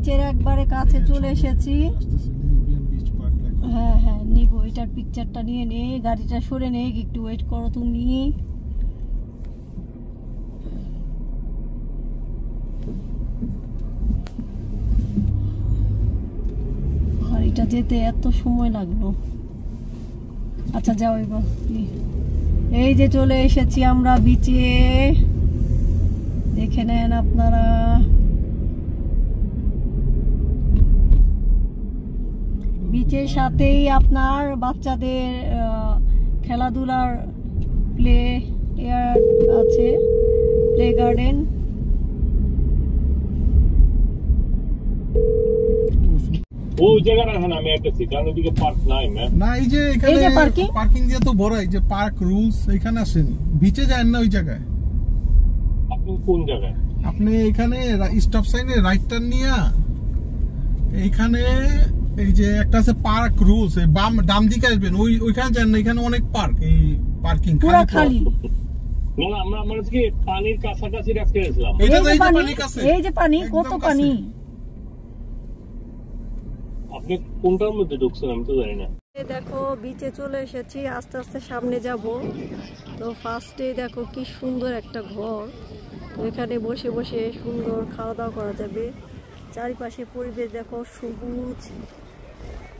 বিচের একবারে কাছে চলে এসেছি। হ্যাঁ হ্যাঁ নিব, এটার পিকচারটা নিয়ে নে, গাড়িটা সরে নে, একটু ওয়েট করো তুমি। আর এটা যেতে এত সময় লাগলো। আচ্ছা যাও এবার। এই যে চলে এসেছি আমরা বিচে, দেখে নেন আপনারা। বিচের সাথেই আপনার বাচ্চাদের খেলাধুলার প্লে এয়ার আছে, প্লে গার্ডেন। ওই জায়গাটা হ্যাঁ আমি একটা কারণ এদিকে পার্ক নাই ম্যাম। না এই যে এখানে পার্কিং দিয়ে তো বড়, এই যে পার্ক রুলস এখানে আসেন, বিচে যান না ওই জায়গায়। আপনি কোন জায়গায়? আপনি এখানে স্টপ সাইনে রাইট টার্ন নিয়া এইখানে এই যে একটা আছে পার্ক রুলস, এই বাম ডান দিকে আসবেন, ওইখানে যান না, এখানে অনেক পার্ক, এই পার্কিং পুরো খালি। না আমরা আজকে পানির কাছাকাছি রাখতে গেছিলাম। এই যে পানি কাছে, এই যে পানি, কত পানি। আপনি কোনটার মধ্যে ঢুকছেন আমি তো জানি না। দেখো বিচে চলে এসেছি, আস্তে আস্তে সামনে যাব। তো ফার্স্টে দেখো কি সুন্দর একটা ঘর, এখানে বসে বসে সুন্দর খাওয়া দাওয়া করা যাবে। চারিপাশে পরিবেশ দেখো সবুজ,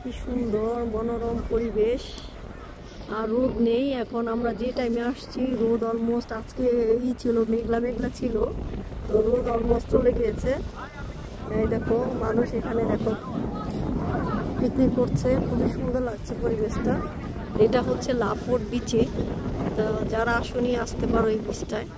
কি সুন্দর মনোরম পরিবেশ। আর রোদ নেই, এখন আমরা যে টাইমে আসছি রোদ অলমোস্ট আজকে ছিল, মেঘলা মেঘলা ছিল, তো রোদ অলমোস্ট চলে গিয়েছে। এই দেখো মানুষ এখানে দেখো পিকনিক করছে, খুবই সুন্দর লাগছে পরিবেশটা। এটা হচ্ছে লাপোর্ট বিচে, তো যারা আসনি আসতে পারো এই বিচটায়।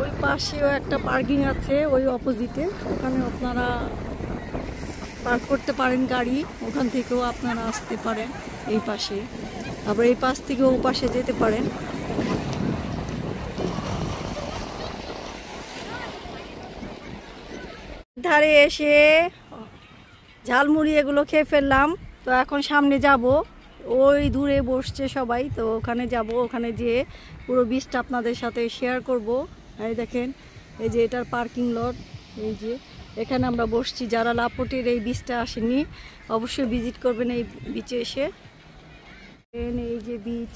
ওই পাশেও একটা পার্কিং আছে, ওই অপোজিটে, ওখানে আপনারা পার্ক করতে পারেন গাড়ি, ওখান থেকেও আপনারা আসতে পারেন এই পাশে, আবার এই পাশ থেকেও ও পাশে যেতে পারেন। ধারে এসে ঝালমুড়ি এগুলো খেয়ে ফেললাম, তো এখন সামনে যাব, ওই দূরে বসছে সবাই, তো ওখানে যাব, ওখানে যেয়ে পুরো বিচটা আপনাদের সাথে শেয়ার করব। এই দেখেন এই যে এটার পার্কিং লট, এই যে এখানে আমরা বসছি। যারা লাপোর্টের এই বিচটা আসেনি অবশ্যই ভিজিট করবেন এই বিচে এসে। এই যে বিচ,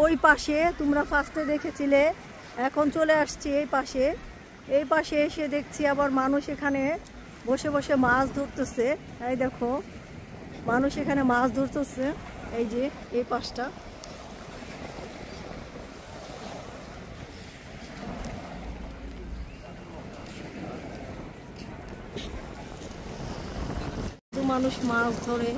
ওই পাশে তোমরা ফার্স্টে দেখেছিলে, এখন চলে আসছি এই পাশে। এই পাশে এসে দেখছি আবার মানুষ এখানে বসে বসে মাছ ধরতেছে। এই দেখো মানুষ এখানে মাছ ধরতেছে, এই যে এই পাশটা। মানুষ মাছ ধরে।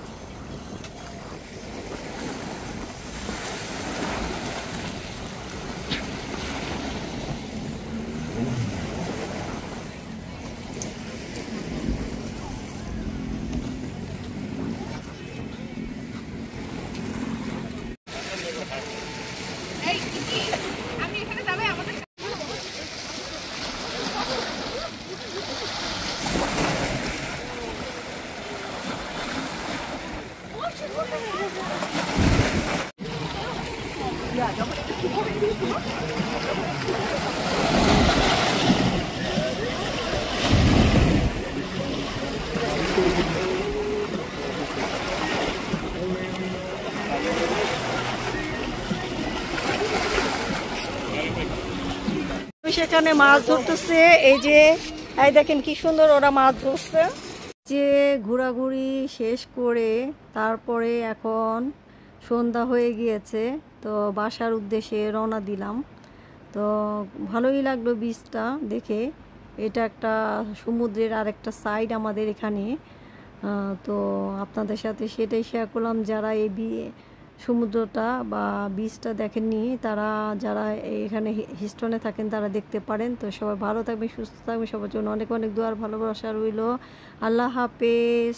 সেখানে মাছ ধরতেছে, এই যে এই দেখেন কি সুন্দর ওরা মাছ ধরছে। যে ঘোরাঘুরি শেষ করে তারপরে এখন সন্ধ্যা হয়ে গিয়েছে, তো বাসার উদ্দেশ্যে রওনা দিলাম। তো ভালোই লাগলো বীজটা দেখে। এটা একটা সমুদ্রের আরেকটা সাইড আমাদের এখানে। তো আপনাদের সাথে সেটাই শেয়ার করলাম। যারা এই সমুদ্রটা বা বীজটা দেখেননি, তারা যারা এখানে হিস্টনে থাকেন তারা দেখতে পারেন। তো সবাই ভালো থাকবেন, সুস্থ থাকবেন, সবার জন্য অনেক অনেক দোয়ার ভালোবাসা রইল। আল্লাহ হাফেজ।